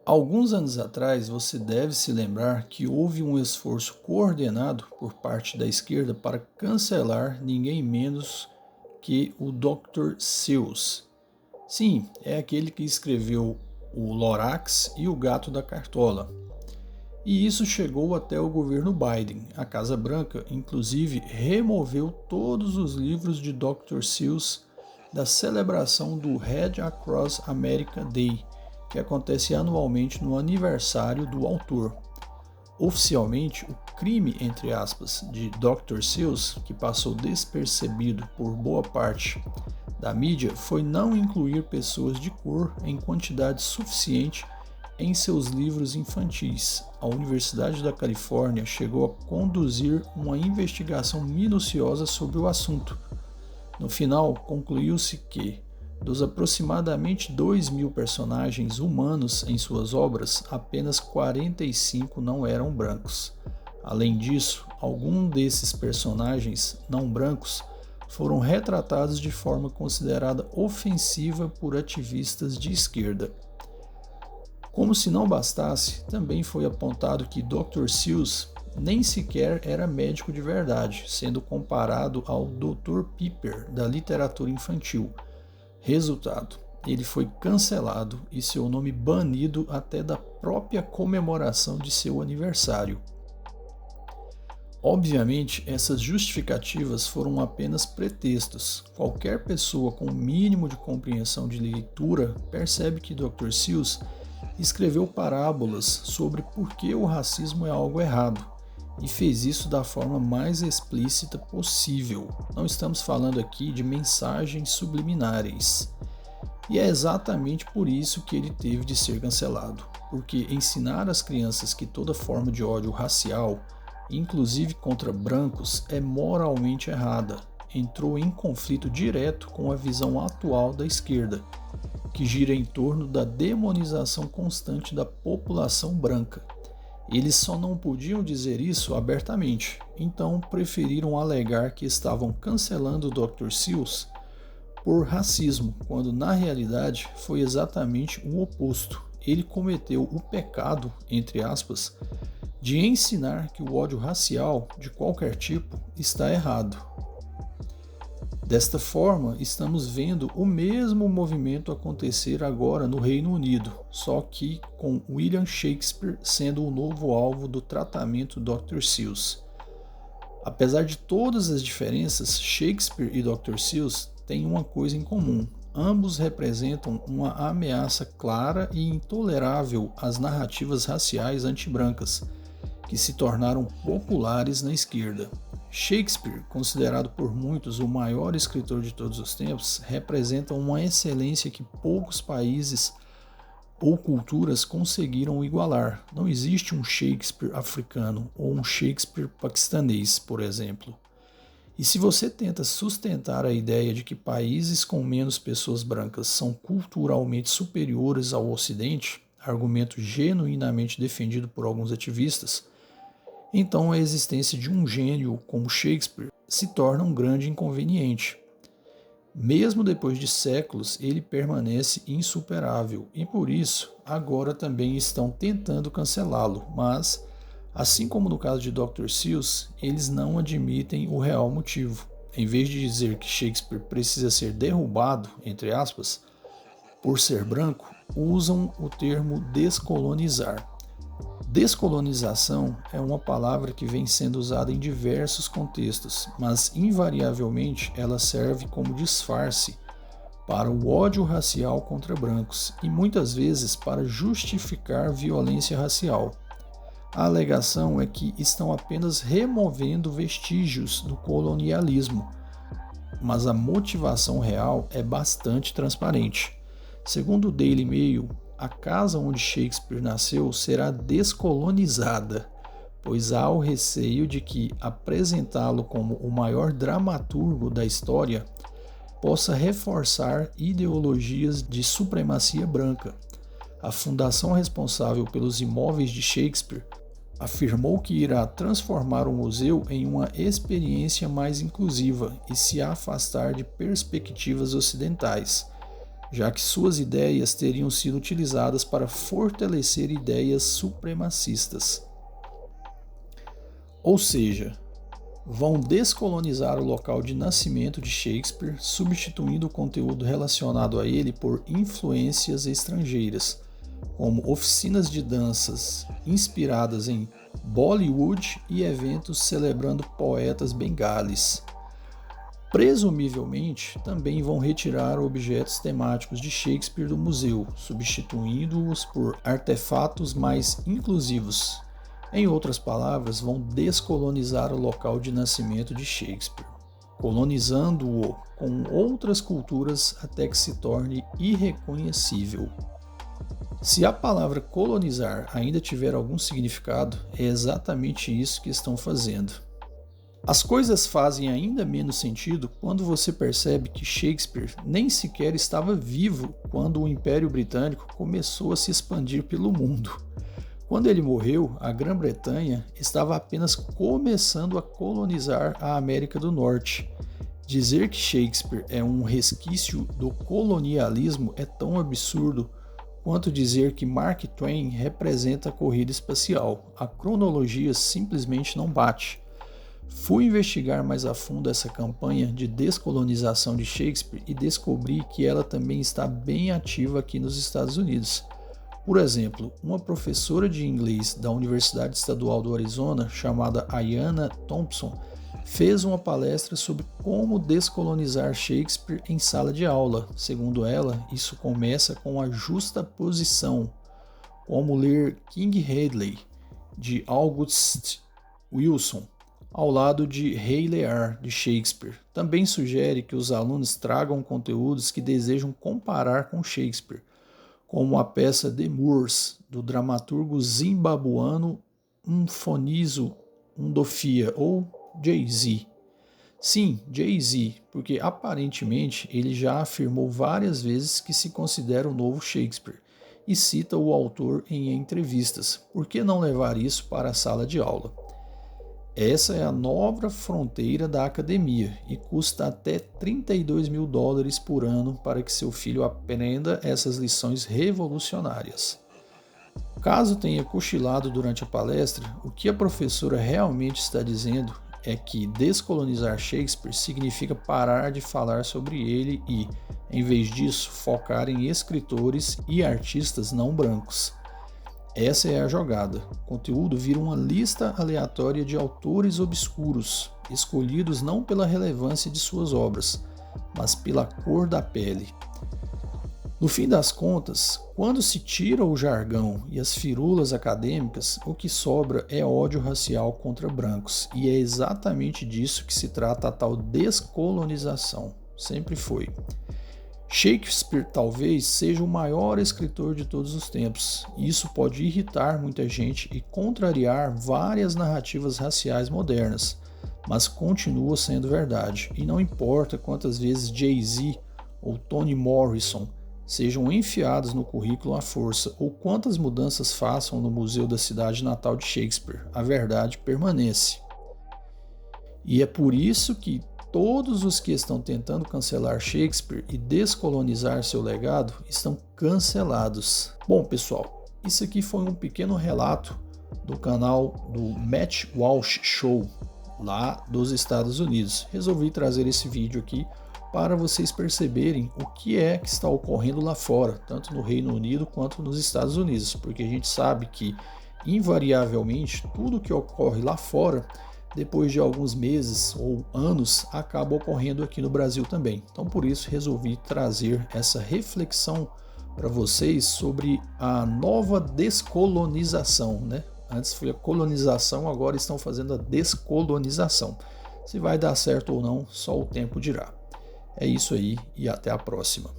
Alguns anos atrás, você deve se lembrar que houve um esforço coordenado por parte da esquerda para cancelar ninguém menos que o Dr. Seuss. Sim, é aquele que escreveu o Lorax e o Gato da Cartola. E isso chegou até o governo Biden. A Casa Branca, inclusive, removeu todos os livros de Dr. Seuss da celebração do Red Across America Day, que acontece anualmente no aniversário do autor. Oficialmente, o crime, entre aspas, de Dr. Seuss, que passou despercebido por boa parte da mídia, foi não incluir pessoas de cor em quantidade suficiente em seus livros infantis. A Universidade da Califórnia chegou a conduzir uma investigação minuciosa sobre o assunto. No final, concluiu-se que, dos aproximadamente 2.000 personagens humanos em suas obras, apenas 45 não eram brancos. Além disso, alguns desses personagens não brancos foram retratados de forma considerada ofensiva por ativistas de esquerda. Como se não bastasse, também foi apontado que Dr. Seuss nem sequer era médico de verdade, sendo comparado ao Dr. Piper da literatura infantil. Resultado: ele foi cancelado e seu nome banido até da própria comemoração de seu aniversário. Obviamente, essas justificativas foram apenas pretextos. Qualquer pessoa com o mínimo de compreensão de leitura percebe que Dr. Seuss escreveu parábolas sobre por que o racismo é algo errado e fez isso da forma mais explícita possível. Não estamos falando aqui de mensagens subliminares. E é exatamente por isso que ele teve de ser cancelado, porque ensinar às crianças que toda forma de ódio racial, inclusive contra brancos, é moralmente errada. Entrou em conflito direto com a visão atual da esquerda, que gira em torno da demonização constante da população branca. Eles só não podiam dizer isso abertamente, então preferiram alegar que estavam cancelando o Dr. Seuss por racismo, quando na realidade foi exatamente o oposto. Ele cometeu o pecado, entre aspas, de ensinar que o ódio racial, de qualquer tipo, está errado. Desta forma, estamos vendo o mesmo movimento acontecer agora no Reino Unido, só que com William Shakespeare sendo o novo alvo do tratamento Dr. Seuss. Apesar de todas as diferenças, Shakespeare e Dr. Seuss têm uma coisa em comum. Ambos representam uma ameaça clara e intolerável às narrativas raciais antibrancas, que se tornaram populares na esquerda. Shakespeare, considerado por muitos o maior escritor de todos os tempos, representa uma excelência que poucos países ou culturas conseguiram igualar. Não existe um Shakespeare africano ou um Shakespeare paquistanês, por exemplo. E se você tenta sustentar a ideia de que países com menos pessoas brancas são culturalmente superiores ao Ocidente, argumento genuinamente defendido por alguns ativistas, então a existência de um gênio como Shakespeare se torna um grande inconveniente. Mesmo depois de séculos, ele permanece insuperável e por isso agora também estão tentando cancelá-lo, mas, assim como no caso de Dr. Seuss, eles não admitem o real motivo. Em vez de dizer que Shakespeare precisa ser derrubado, entre aspas, por ser branco, usam o termo descolonizar. Descolonização é uma palavra que vem sendo usada em diversos contextos, mas invariavelmente ela serve como disfarce para o ódio racial contra brancos e muitas vezes para justificar violência racial. A alegação é que estão apenas removendo vestígios do colonialismo, mas a motivação real é bastante transparente. Segundo o Daily Mail, a casa onde Shakespeare nasceu será descolonizada, pois há o receio de que apresentá-lo como o maior dramaturgo da história possa reforçar ideologias de supremacia branca. A fundação responsável pelos imóveis de Shakespeare afirmou que irá transformar o museu em uma experiência mais inclusiva e se afastar de perspectivas ocidentais. já que suas ideias teriam sido utilizadas para fortalecer ideias supremacistas. Ou seja, vão descolonizar o local de nascimento de Shakespeare, substituindo o conteúdo relacionado a ele por influências estrangeiras, como oficinas de danças inspiradas em Bollywood e eventos celebrando poetas bengalis. Presumivelmente, também vão retirar objetos temáticos de Shakespeare do museu, substituindo-os por artefatos mais inclusivos. Em outras palavras, vão descolonizar o local de nascimento de Shakespeare, colonizando-o com outras culturas até que se torne irreconhecível. Se a palavra colonizar ainda tiver algum significado, é exatamente isso que estão fazendo. As coisas fazem ainda menos sentido quando você percebe que Shakespeare nem sequer estava vivo quando o Império Britânico começou a se expandir pelo mundo. Quando ele morreu, a Grã-Bretanha estava apenas começando a colonizar a América do Norte. Dizer que Shakespeare é um resquício do colonialismo é tão absurdo quanto dizer que Mark Twain representa a corrida espacial. A cronologia simplesmente não bate. Fui investigar mais a fundo essa campanha de descolonização de Shakespeare e descobri que ela também está bem ativa aqui nos Estados Unidos. Por exemplo, uma professora de inglês da Universidade Estadual do Arizona, chamada Ayanna Thompson, fez uma palestra sobre como descolonizar Shakespeare em sala de aula. Segundo ela, isso começa com a justaposição, como ler King Hadley, de August Wilson, ao lado de Rei Lear, de Shakespeare. Também sugere que os alunos tragam conteúdos que desejam comparar com Shakespeare, como a peça The Moors, do dramaturgo zimbabuano Mfonizo Ndofia, ou Jay-Z. Sim, Jay-Z, porque aparentemente ele já afirmou várias vezes que se considera o novo Shakespeare e cita o autor em entrevistas. Por que não levar isso para a sala de aula? Essa é a nova fronteira da academia e custa até $32 mil por ano para que seu filho aprenda essas lições revolucionárias. Caso tenha cochilado durante a palestra, o que a professora realmente está dizendo é que descolonizar Shakespeare significa parar de falar sobre ele e, em vez disso, focar em escritores e artistas não brancos. Essa é a jogada. O conteúdo vira uma lista aleatória de autores obscuros, escolhidos não pela relevância de suas obras, mas pela cor da pele. No fim das contas, quando se tira o jargão e as firulas acadêmicas, o que sobra é ódio racial contra brancos, e é exatamente disso que se trata a tal descolonização. Sempre foi. Shakespeare talvez seja o maior escritor de todos os tempos, e isso pode irritar muita gente e contrariar várias narrativas raciais modernas, mas continua sendo verdade, e não importa quantas vezes Jay-Z ou Toni Morrison sejam enfiados no currículo à força ou quantas mudanças façam no museu da cidade natal de Shakespeare, a verdade permanece. E é por isso que todos os que estão tentando cancelar Shakespeare e descolonizar seu legado estão cancelados. Bom, pessoal, isso aqui foi um pequeno relato do canal do Matt Walsh Show, lá dos Estados Unidos. Resolvi trazer esse vídeo aqui para vocês perceberem o que é que está ocorrendo lá fora, tanto no Reino Unido quanto nos Estados Unidos, porque a gente sabe que, invariavelmente, tudo que ocorre lá fora, depois de alguns meses ou anos, acaba ocorrendo aqui no Brasil também. Então, por isso, resolvi trazer essa reflexão para vocês sobre a nova descolonização, né? Antes foi a colonização, agora estão fazendo a descolonização. Se vai dar certo ou não, só o tempo dirá. É isso aí e até a próxima.